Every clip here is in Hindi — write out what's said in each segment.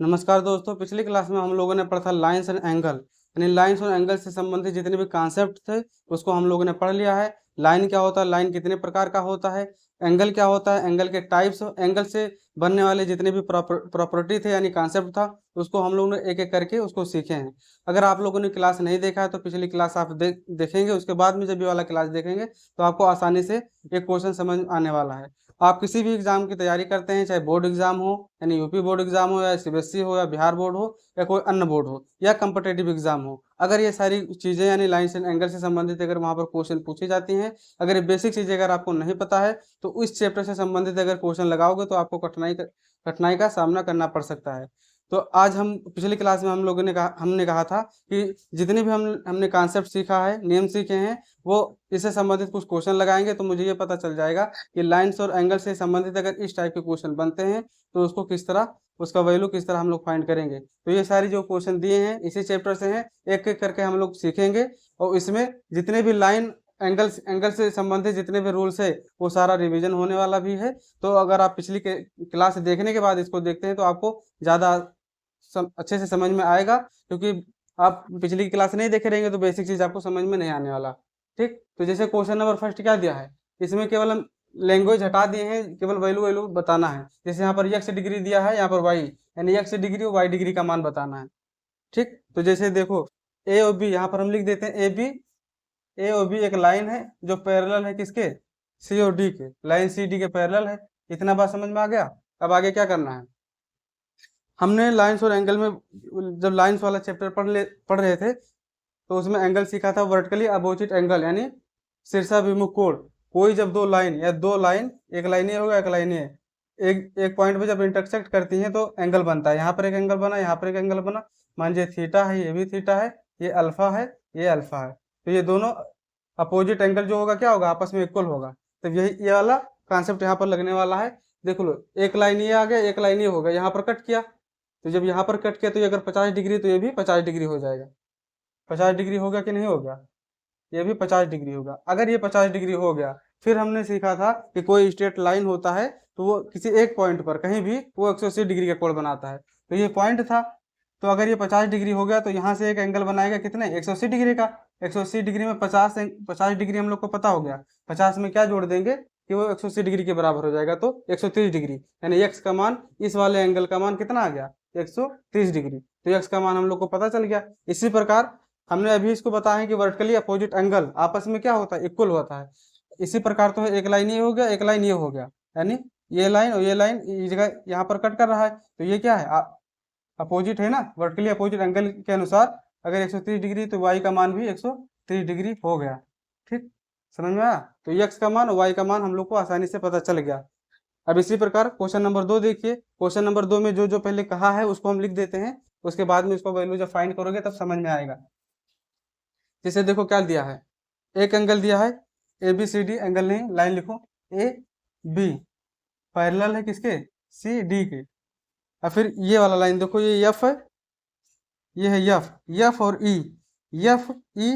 नमस्कार दोस्तों, पिछली क्लास में हम लोगों ने पढ़ा था लाइंस एंड एंगल। यानी लाइंस और एंगल से संबंधित जितने भी कॉन्सेप्ट थे उसको हम लोगों ने पढ़ लिया है। लाइन क्या होता है, लाइन कितने प्रकार का होता है, एंगल क्या होता है, एंगल के टाइप्स, एंगल से बनने वाले जितने भी प्रॉपर्टी थे यानी कॉन्सेप्ट था उसको हम लोगों ने एक एक करके उसको सीखे हैं। अगर आप लोगों ने क्लास नहीं देखा है तो पिछली क्लास आप देखेंगे, उसके बाद में जब ये वाला क्लास देखेंगे तो आपको आसानी से एक क्वेश्चन समझ आने वाला है। आप किसी भी एग्जाम की तैयारी करते हैं, चाहे बोर्ड एग्जाम हो यानी यूपी बोर्ड एग्जाम हो या सीबीएसई हो या बिहार बोर्ड हो या कोई अन्य बोर्ड हो या कम्पिटेटिव एग्जाम हो, अगर ये सारी चीजें यानी लाइंस एंड एंगल से संबंधित अगर वहां पर क्वेश्चन पूछी जाती हैं, अगर ये बेसिक चीजें अगर आपको नहीं पता है तो इस चैप्टर से संबंधित अगर क्वेश्चन लगाओगे तो आपको कठिनाई का सामना करना पड़ सकता है। तो आज हम पिछली क्लास में हमने कहा था कि जितने भी हमने कॉन्सेप्ट सीखा है, नियम सीखे हैं, वो इससे संबंधित कुछ क्वेश्चन लगाएंगे तो मुझे ये पता चल जाएगा कि लाइंस और एंगल से संबंधित अगर इस टाइप के क्वेश्चन बनते हैं तो उसको किस तरह, उसका वैल्यू किस तरह हम लोग फाइंड करेंगे। तो ये सारी जो क्वेश्चन दिए हैं इसी चैप्टर से हैं, एक एक करके हम लोग सीखेंगे और इसमें जितने भी लाइन एंगल से संबंधित जितने भी रूल्स है वो सारा रिवीजन होने वाला भी है। तो अगर आप पिछली क्लास देखने के बाद इसको देखते हैं तो आपको ज़्यादा अच्छे से समझ में आएगा, क्योंकि आप पिछली क्लास नहीं देखे रहेंगे तो बेसिक चीज आपको समझ में नहीं आने वाला। ठीक, तो जैसे क्वेश्चन नंबर फर्स्ट क्या दिया है, इसमें केवल हम लैंग्वेज हटा दिए हैं, केवल वैल्यू वैल्यू बताना है। जैसे यहाँ पर एक्स डिग्री दिया है, यहाँ पर वाई यानी एक्स डिग्री और वाई डिग्री का मान बताना है। ठीक, तो जैसे देखो ए और बी, यहाँ पर हम लिख देते हैं ए और बी एक लाइन है जो पैरेलल है किसके, सी और डी के, लाइन सी डी के पैरेलल है। इतना बात समझ में आ गया। अब आगे क्या करना है, हमने लाइंस और एंगल में जब लाइंस वाला चैप्टर पढ़ रहे थे तो उसमें एंगल सीखा था वर्टिकली अपोजिट एंगल यानी शीर्षाभिमुख कोण। कोई जब दो लाइन या दो लाइन, एक लाइन ये होगा एक लाइन ये, एक एक पॉइंट पे जब इंटरसेक्ट करती हैं तो एंगल बनता है। यहाँ पर एक एंगल बना, यहाँ पर एक एंगल बना, मान लीजिए थीटा है, ये भी थीटा है, ये अल्फा है, ये अल्फा है, तो ये दोनों अपोजिट एंगल जो होगा क्या होगा, आपस में इक्वल होगा। तो यही ये वाला कॉन्सेप्ट यहाँ पर लगने वाला है। देख लो, एक लाइन ये आ गया, एक लाइन ये हो गया, यहाँ पर कट किया, तो जब यहाँ पर कट किया तो ये अगर 50 डिग्री तो ये भी 50 डिग्री हो जाएगा। 50 डिग्री हो गया कि नहीं हो गया, ये भी 50 डिग्री होगा। अगर ये 50 डिग्री हो गया, फिर हमने सीखा था कि कोई स्ट्रेट लाइन होता है तो वो किसी एक पॉइंट पर कहीं भी वो 180 डिग्री का कोण बनाता है। तो ये पॉइंट था, तो अगर ये 50 डिग्री हो गया तो यहाँ से एक एंगल बनाएगा कितने, 180 डिग्री का। 180 डिग्री में 50 डिग्री हम लोग को पता हो गया, 50 में क्या जोड़ देंगे कि वो 180 डिग्री के बराबर हो जाएगा, तो 130 डिग्री यानी एक्स का मान, इस वाले एंगल का मान कितना आ गया, 130 डिग्री। तो एक्स का मान हम लोग को पता चल गया। इसी प्रकार हमने अभी इसको बताया है कि वर्टिकली अपोजिट एंगल आपस में क्या होता है, इक्वल होता है। इसी प्रकार तो एक लाइन ये हो गया, एक लाइन ये हो गया, यानी ये लाइन और ये लाइन ये जगह यहाँ पर कट कर रहा है, तो ये क्या है, अपोजिट है ना। वर्टिकली अपोजिट एंगल के अनुसार अगर 130 डिग्री तो वाई का मान भी 130 डिग्री हो गया। ठीक, समझ में आया। तो एक्स का मान और वाई का मान हम लोग को आसानी से पता चल गया। अब इसी प्रकार क्वेश्चन नंबर 2 देखिए। क्वेश्चन नंबर 2 में जो जो पहले कहा है उसको हम लिख देते हैं, उसके बाद में उसको वैल्यू जब फाइंड करोगे तब समझ में आएगा। जैसे देखो क्या दिया है, एक एंगल दिया है A B C D, angle नहीं लाइन लिखो, ए बी पैरेलल है किसके, सी डी के। और फिर ये वाला लाइन देखो, ये एफ है, ये है एफ, एफ और ई, एफ ई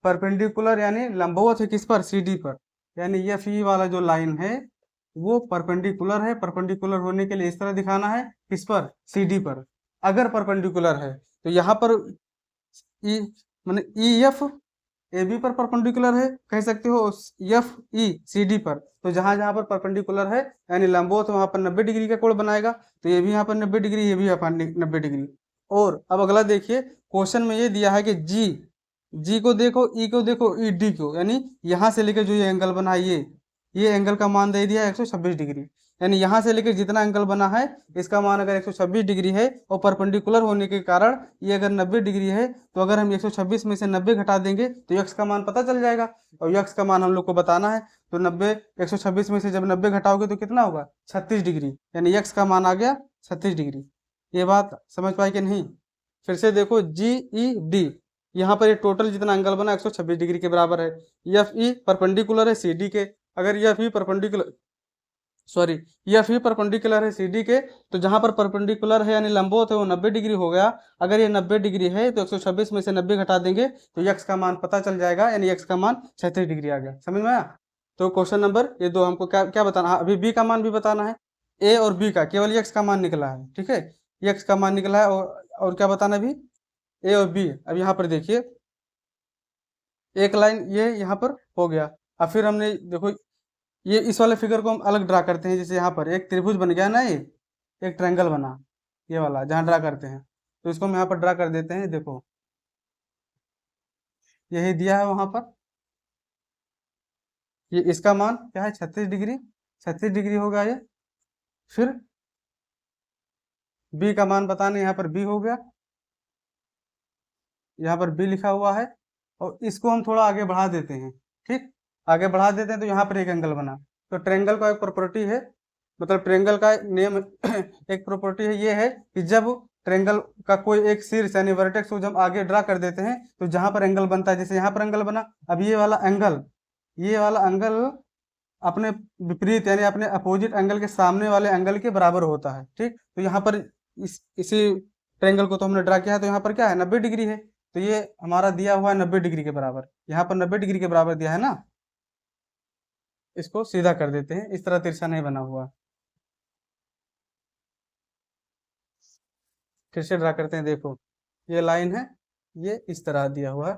परपेंडिकुलर यानी लंबवत है किस पर, सी डी पर। यानी एफ ई वाला जो लाइन है वो परपेंडिकुलर है। परपेंडिकुलर होने के लिए इस तरह दिखाना है, किस पर, सी डी पर। अगर परपेंडिकुलर है तो यहाँ पर ई माने ई एफ ए बी पर परपेंडिकुलर है, कह सकते हो एफ ई सी डी पर। तो जहां जहां पर परपेंडिकुलर है यानी लंबवत वहां पर 90 डिग्री का कोण बनाएगा। तो ये भी यहाँ पर 90 डिग्री, ये भी यहाँ पर 90 डिग्री। और अब अगला देखिए, क्वेश्चन में ये दिया है कि जी को देखो, ई को देखो, ई डी को, यानी यहाँ से लेकर जो ये एंगल बना है ये एंगल का मान दे दिया है 126 डिग्री। यानी यहाँ से लेकर जितना एंगल बना है इसका मान अगर 126 डिग्री है और परपेंडिकुलर होने के कारण ये अगर 90 डिग्री है, तो अगर हम 126 में से 90 घटा देंगे तो यक्स का मान पता चल जाएगा। और यक्स का मान हम लोग को बताना है, तो 90 126 में से जब 90 घटाओगे तो कितना होगा, 36 डिग्री। यानी यक्स का मान आ गया 36 डिग्री। ये बात समझ पाए कि नहीं। फिर से देखो, जी ई डी, यहाँ पर ये टोटल जितना एंगल बना 126 डिग्री के बराबर है। एफ ई परपेंडिकुलर है सी डी के, अगर F E perpendicular F E perpendicular है सी डी के, तो जहां पर परपेंडिकुलर है यानी लंबवत है वो 90 डिग्री हो गया। अगर ये 90 डिग्री है तो 126 में से 90 घटा देंगे तो यक्स का मान पता चल जाएगा, यानी यक्स का मान 36 डिग्री आ गया। समझ में आया। तो क्वेश्चन नंबर ये 2 हमको क्या क्या बताना है, अभी बी का मान भी बताना है। ए और बी का केवल यक्स का मान निकला है, ठीक है। एक्स का मान निकला है, और क्या बताना अभी, ए और बी। अब यहाँ पर देखिए एक लाइन ये यहाँ पर हो गया। अब फिर हमने देखो ये इस वाले फिगर को हम अलग ड्रा करते हैं। जैसे यहाँ पर एक त्रिभुज बन गया ना, ये एक ट्रायंगल बना, ये वाला जहाँ ड्रा करते हैं, तो इसको हम यहाँ पर ड्रा कर देते हैं। देखो यही दिया है वहां पर, ये इसका मान क्या है 36 डिग्री, 36 डिग्री होगा ये। फिर बी का मान बताने, यहाँ पर बी हो गया, यहाँ पर बी लिखा हुआ है, और इसको हम थोड़ा आगे बढ़ा देते हैं। ठीक, आगे बढ़ा देते हैं तो यहाँ पर एक एंगल बना। तो ट्रायंगल का एक प्रॉपर्टी है, मतलब ट्रायंगल का नेम एक प्रॉपर्टी है, ये है कि जब ट्रायंगल का कोई एक शीर्ष यानी वर्टेक्स को जब आगे ड्रा कर देते हैं तो जहां पर एंगल बनता है, जैसे यहाँ पर एंगल बना, अब ये वाला एंगल अपने विपरीत यानी अपने अपोजिट एंगल के सामने वाले एंगल के बराबर होता है। ठीक, तो यहाँ पर इसी ट्रायंगल को तो हमने ड्रा किया है, तो यहाँ पर क्या है 90 डिग्री है, तो ये हमारा दिया हुआ है 90 डिग्री के बराबर, यहाँ पर 90 डिग्री के बराबर दिया है ना। इसको सीधा कर देते हैं, इस तरह तिरछा नहीं बना हुआ। फिर से ड्रा करते हैं, देखो ये लाइन है, ये इस तरह दिया हुआ है,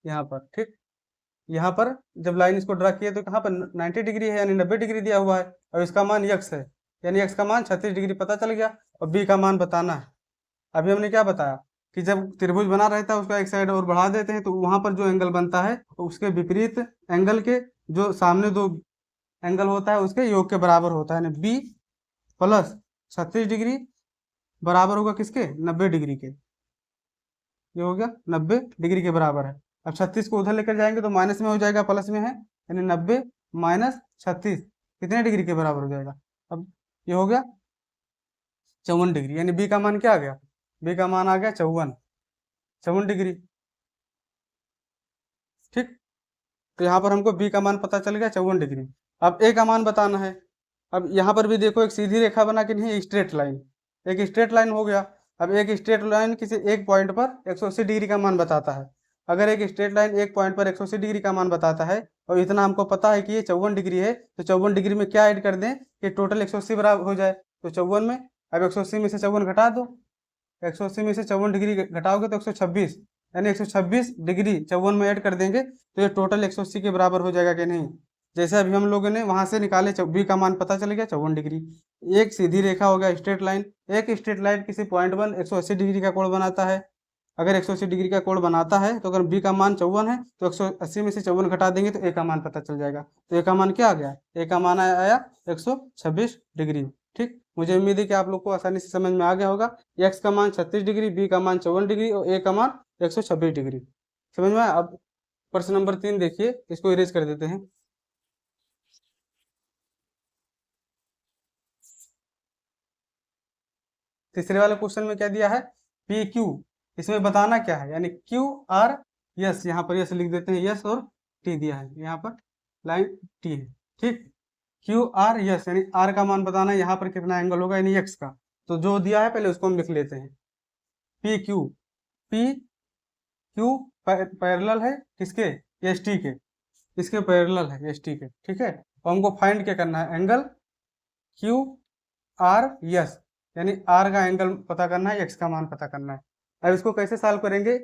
यहाँ पर। ठीक, यहाँ पर जब लाइन इसको ड्रा किया तो कहाँ पर 90 डिग्री है यानी 90 डिग्री दिया हुआ है, और इसका मान यक्स है यानी एक्स का मान 36 डिग्री पता चल गया, और बी का मान बताना है। अभी हमने क्या बताया कि जब त्रिभुज बना रहता है उसका एक साइड और बढ़ा देते हैं तो वहां पर जो एंगल बनता है तो उसके विपरीत एंगल के जो सामने दो एंगल होता है उसके योग के बराबर होता है, यानी बी प्लस 36 डिग्री बराबर होगा किसके, 90 डिग्री के। ये हो गया 90 डिग्री के बराबर है। अब 36 को उधर लेकर जाएंगे तो माइनस में हो जाएगा, प्लस में है, यानी 90 माइनस 36 कितने डिग्री के बराबर हो जाएगा। अब ये हो गया 54 डिग्री, यानी बी का मान क्या आ गया, बी का मान आ गया 54 डिग्री। ठीक, तो यहाँ पर हमको बी का मान पता चल गया 54 डिग्री। अब ए का मान बताना है। अब यहाँ पर भी देखो एक सीधी रेखा बना कि नहीं, स्ट्रेट लाइन, एक स्ट्रेट लाइन हो गया। अब एक स्ट्रेट लाइन किसी एक पॉइंट पर 180 डिग्री का मान बताता है। अगर एक स्ट्रेट लाइन एक पॉइंट पर 180 डिग्री का मान बताता है और इतना हमको पता है कि ये 54 डिग्री है, तो 54 डिग्री में क्या ऐड कर दें कि टोटल 180 बराबर हो जाए। तो 54 में अब 180 में से 54 घटा दो, 180 में से 54 डिग्री घटाओगे तो 126, यानी 126 डिग्री 54 में ऐड कर देंगे तो ये टोटल 180 के बराबर हो जाएगा कि नहीं। जैसे अभी हम लोगों ने वहां से निकाले, बी का मान पता चल गया 54 डिग्री। एक सीधी रेखा हो गया स्ट्रेट लाइन, एक स्ट्रेट लाइन किसी पॉइंट पर 180 डिग्री का कोण बनाता है। अगर 180 डिग्री का कोण बनाता है तो अगर बी का मान 54 है तो 180 में से 54 घटा देंगे तो ए का मान पता चल जाएगा। तो ए का मान क्या आ गया, ए का मान आया 126 डिग्री। ठीक, मुझे उम्मीद है कि आप लोग को आसानी से समझ में आ गया होगा। एक्स का मान 36 डिग्री, बी का मान 54 डिग्री और ए का मान 126 डिग्री। समझ में आया। अब प्रश्न नंबर 3 देखिए, इसको इरेज कर देते हैं। तीसरे वाले क्वेश्चन में क्या दिया है, पी क्यू, इसमें बताना क्या है, यानी क्यू आर यस, यहाँ पर यस लिख देते हैं, यस और टी दिया है, यहाँ पर लाइन टी है। ठीक, क्यू आर यस यानी आर का मान बताना है, यहाँ पर कितना एंगल होगा यानी एक्स का। तो जो दिया है पहले उसको हम लिख लेते हैं, P Q, P Q parallel है किसके, एस टी के, इसके पैरेलल है एस टी के। ठीक है, और हमको फाइंड क्या करना है, एंगल क्यू आर यस यानी आर का एंगल पता करना है, एक्स का मान पता करना है। अब इसको कैसे सॉल्व करेंगे,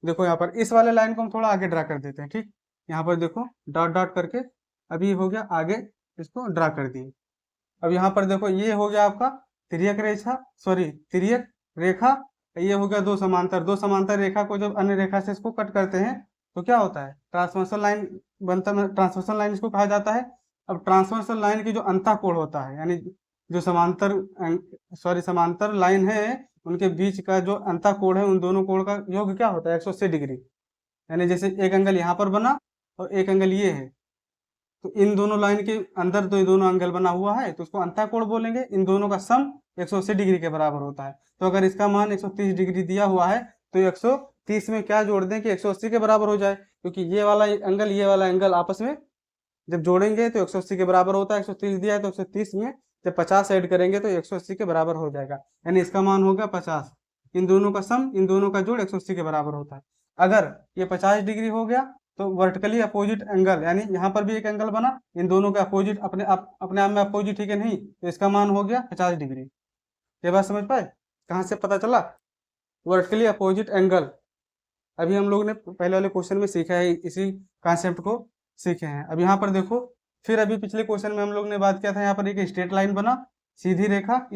देखो यहाँ पर इस वाले लाइन को हम थोड़ा आगे ड्रा कर देते हैं। ठीक, यहाँ पर देखो डॉट डॉट करके अभी हो गया आगे, इसको ड्रा कर दिए। अब यहाँ पर देखो ये हो गया आपका तिर्यक रेखा, सॉरी तिर्यक रेखा, ये हो गया दो समांतर रेखा को जब अन्य रेखा से इसको कट करते हैं तो क्या होता है, ट्रांसवर्सल लाइन बनता है, ट्रांसवर्सल लाइन इसको कहा जाता है। अब ट्रांसवर्सल लाइन की जो अंतः कोण होता है, यानी जो समांतर लाइन है उनके बीच का जो अंतः कोण है, उन दोनों कोण का योग क्या होता है 180 डिग्री। यानी जैसे एक एंगल यहाँ पर बना और एक एंगल ये है, तो इन दोनों लाइन के अंदर तो ये दोनों एंगल बना हुआ है तो उसको अंतः कोण बोलेंगे। इन दोनों का सम 180 डिग्री के बराबर होता है। तो अगर इसका मान 130 डिग्री दिया हुआ है तो 130 में क्या जोड़ दें कि 180 के बराबर हो जाए, क्योंकि ये वाला एंगल आपस में जब जोड़ेंगे तो 180 के बराबर होता है। 130 दिया है तो 130 में जब 50 ऐड करेंगे तो 180 के बराबर हो जाएगा, यानी इसका मान होगा 50। इन दोनों का सम, इन दोनों का जोड़ 180 के बराबर होता है। अगर ये 50 डिग्री हो गया तो वर्टिकली अपोजिट एंगल, यानी यहाँ पर भी एक एंगल बना, इन दोनों के अपोजिट अपने आप में अपोजिट, ठीक है नहीं, तो इसका मान हो गया 50 डिग्री। ये बात समझ पाए? कहाँ से पता चला? वर्टिकली अपोजिट एंगल अभी हम लोग ने पहले वाले क्वेश्चन में सीखा है, इसी कॉन्सेप्ट को सीखे हैं। अब यहाँ पर देखो, फिर अभी पिछले क्वेश्चन में हम लोग ने बात किया था, यहाँ पर एक स्ट्रेट लाइन बना, सीधी रेखा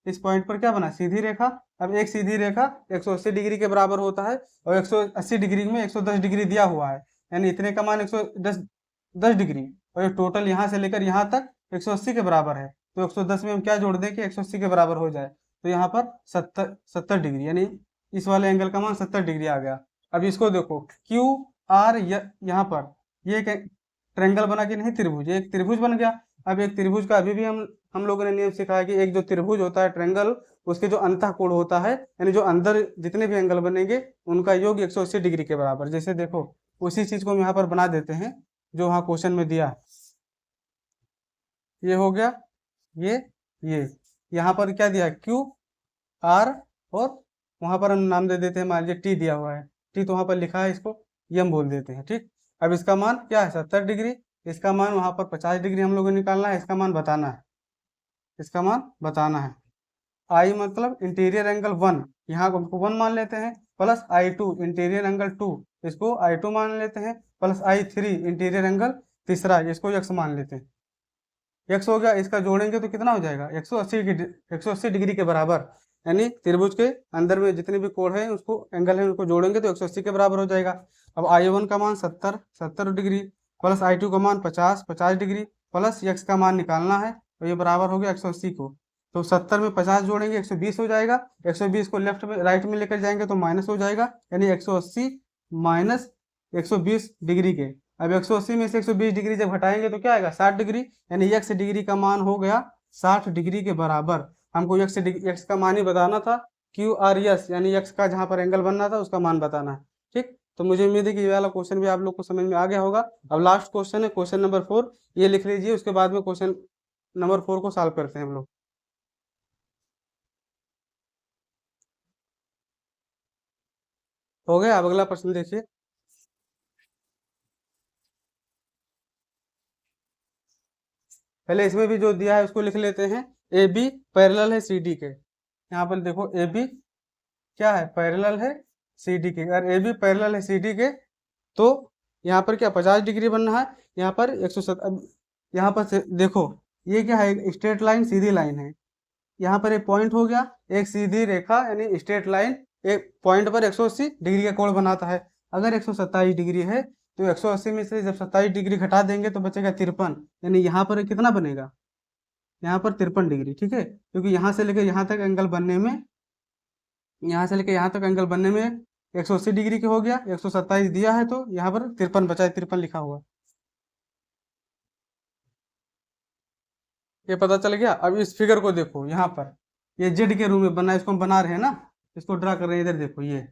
इस पॉइंट पर क्या बना, सीधी रेखा। अब एक सीधी रेखा 180 डिग्री के बराबर होता है, और 180 डिग्री में 110 डिग्री दिया हुआ है, यानी इतने का मान 110 डिग्री, और ये टोटल यहाँ से लेकर यहाँ तक 180 के बराबर है। तो 110 में हम क्या जोड़ दें कि 180 के बराबर हो जाए, तो यहाँ पर 70 डिग्री, यानी इस वाले एंगल का मान 70 डिग्री आ गया। अब इसको देखो, क्यू आर, यहाँ पर ये एक ट्रायंगल बना कि नहीं, त्रिभुज, एक त्रिभुज बन गया। अब एक त्रिभुज का अभी भी हम लोगों ने नियम सिखाया कि एक जो त्रिभुज होता है ट्रायंगल, उसके जो अंतः कोण होता है, यानी जो अंदर जितने भी एंगल बनेंगे उनका योग 180 डिग्री के बराबर। जैसे देखो, उसी चीज को हम यहाँ पर बना देते हैं जो वहाँ क्वेश्चन में दिया। ये हो गया, ये यहाँ पर क्या दिया, क्यू आर, और वहां पर हम नाम दे देते हैं, मान लीजिए टी दिया हुआ है, टी तो वहां पर लिखा है, इसको यम बोल देते हैं, ठीक। अब इसका मान क्या है, 70 डिग्री, इसका मान वहां पर 50 डिग्री हम लोगों को निकालना है, इसका मान बताना है, इसका मान बताना है। आई मतलब इंटीरियर एंगल 1, यहाँ को 1 मान लेते हैं, प्लस I2 इंटीरियर एंगल 2, इसको I2 मान लेते हैं, प्लस I3 इंटीरियर एंगल तीसरा, इसको x मान लेते हैं। x हो गया, इसका जोड़ेंगे तो कितना हो जाएगा, 180 डिग्री के बराबर, यानी त्रिभुज के अंदर में जितने भी कोण है, उसको एंगल है, उनको जोड़ेंगे तो 180 के बराबर हो जाएगा। अब I1 का मान 70 डिग्री, प्लस I2 का मान 50 डिग्री, प्लस x का मान निकालना है, तो ये बराबर हो गया 180 को। तो 70 में 50 जोड़ेंगे 120 हो जाएगा, 120 को लेफ्ट में राइट में लेकर जाएंगे तो माइनस हो जाएगा, यानी 180 माइनस 120 डिग्री के। अब 180 में से 120 डिग्री जब घटाएंगे तो क्या आएगा, 60 डिग्री, यानी x डिग्री का मान हो गया 60 डिग्री के बराबर। हमको x का मान ही बताना था, क्यू आर एस, यानी x का जहां पर एंगल बनना था उसका मान बताना है, ठीक। तो मुझे उम्मीद है कि ये वाला क्वेश्चन भी आप लोग को समझ में आ गया होगा। अब लास्ट क्वेश्चन है, क्वेश्चन नंबर 4, ये लिख लीजिए, उसके बाद में क्वेश्चन नंबर 4 को सॉल्व करते हैं हम लोग। हो गया। अब अगला प्रश्न देखिए, पहले इसमें भी जो दिया है उसको लिख लेते हैं। ए बी पैरेलल है सी डी के, यहाँ पर देखो ए बी क्या है, पैरेलल है सी डी के। अगर ए बी पैरेलल है सी डी के, तो यहाँ पर क्या 50 डिग्री बनना है, यहाँ पर 170। यहाँ पर देखो, ये क्या है, एक स्ट्रेट लाइन, सीधी लाइन है, यहाँ पर एक पॉइंट हो गया, एक सीधी रेखा यानी स्ट्रेट लाइन, एक पॉइंट पर 180 डिग्री का कोण बनाता है। अगर 127 डिग्री है तो 180 में से जब 27 डिग्री घटा देंगे तो बचेगा 53, यानी यहाँ पर कितना बनेगा, यहाँ पर 53 डिग्री, ठीक है। क्योंकि यहाँ से लेकर यहाँ तक एंगल बनने में, यहाँ से लेकर यहाँ तक एंगल बनने में 180 डिग्री के हो गया, 127 दिया है तो यहाँ पर 53 बचा है, 53 लिखा हुआ, ये पता चल गया। अब इस फिगर को देखो, यहाँ पर ये जेड के रूप में बना है, इसको हम बना रहे हैं ना, इसको ड्रा कर रहे हैं, इधर देखो, ये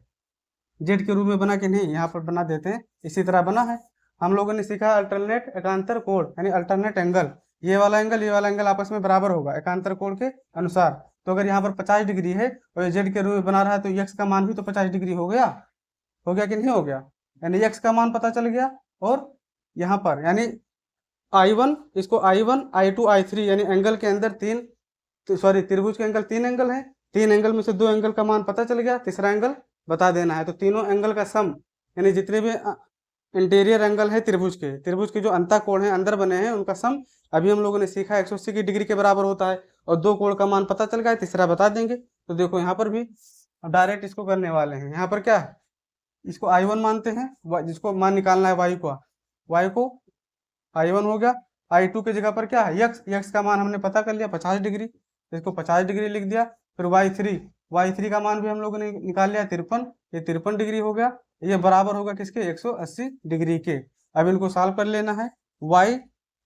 जेड के रूप में बना के नहीं, यहाँ पर बना देते हैं, इसी तरह बना है। हम लोगों ने सीखा अल्टरनेट एकांतर कोण, यानी अल्टरनेट एंगल, ये वाला एंगल आपस में बराबर होगा एकांतर कोण के अनुसार। तो अगर यहाँ पर 50 डिग्री है और ये जेड के रूप में बना रहा है, तो x का मान भी तो 50 डिग्री हो गया कि नहीं हो गया, यानी x का मान पता चल गया। और यहाँ पर यानी I1, इसको I1 I2 I3, यानी एंगल के अंदर त्रिभुज के एंगल 3 एंगल है, 3 एंगल में से 2 एंगल का मान पता चल गया, तीसरा एंगल बता देना है। तो तीनों एंगल का सम, यानी जितने भी इंटीरियर एंगल है त्रिभुज के जो अंतः कोण है अंदर बने हैं, उनका सम अभी हम लोगों ने सीखा 180 की डिग्री के बराबर होता है, और 2 कोण का मान पता चल गया, तीसरा बता देंगे। तो देखो यहाँ पर भी अब डायरेक्ट इसको करने वाले हैं। यहाँ पर क्या है, इसको I1 मानते हैं, जिसको मान निकालना है y को I1 हो गया, I2 की जगह पर क्या है x का मान हमने पता कर लिया 50 डिग्री, इसको 50 डिग्री लिख दिया। फिर y3 का मान भी हम लोगों ने निकाल लिया 53, ये 53 डिग्री हो गया, ये बराबर होगा किसके, 180 डिग्री के। अब इनको सॉल्व कर लेना है, y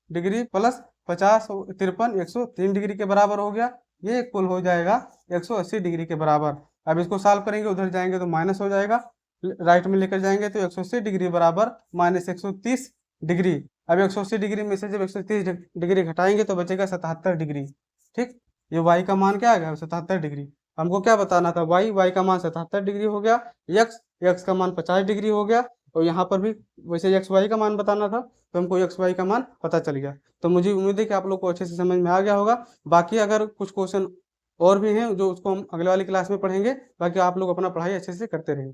डिग्री प्लस 50 53 103 डिग्री के बराबर हो गया, ये कुल हो जाएगा 180 डिग्री के बराबर। अब इसको सॉल्व करेंगे, उधर जाएंगे तो माइनस हो जाएगा, राइट में लेकर जाएंगे तो 180 डिग्री बराबर माइनस 130 डिग्री। अब 180 डिग्री में से जब 130 डिग्री घटाएंगे तो बचेगा 77 डिग्री, ठीक। ये y का मान क्या आ गया, 77 डिग्री। हमको क्या बताना था, y का मान 77 डिग्री हो गया, x का मान 50 डिग्री हो गया, और यहाँ पर भी वैसे एक्स वाई का मान बताना था, तो हमको एक्स वाई का मान पता चल गया। तो मुझे उम्मीद है कि आप लोग को अच्छे से समझ में आ गया होगा। बाकी अगर कुछ क्वेश्चन और भी हैं जो उसको हम अगले वाली क्लास में पढ़ेंगे। बाकी आप लोग अपना पढ़ाई अच्छे से करते रहें।